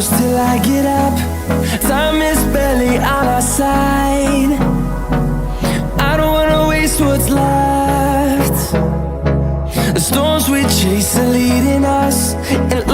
close till I get up. Time is barely on our side. I don't wanna waste what's left. The storms we chase are leading us, and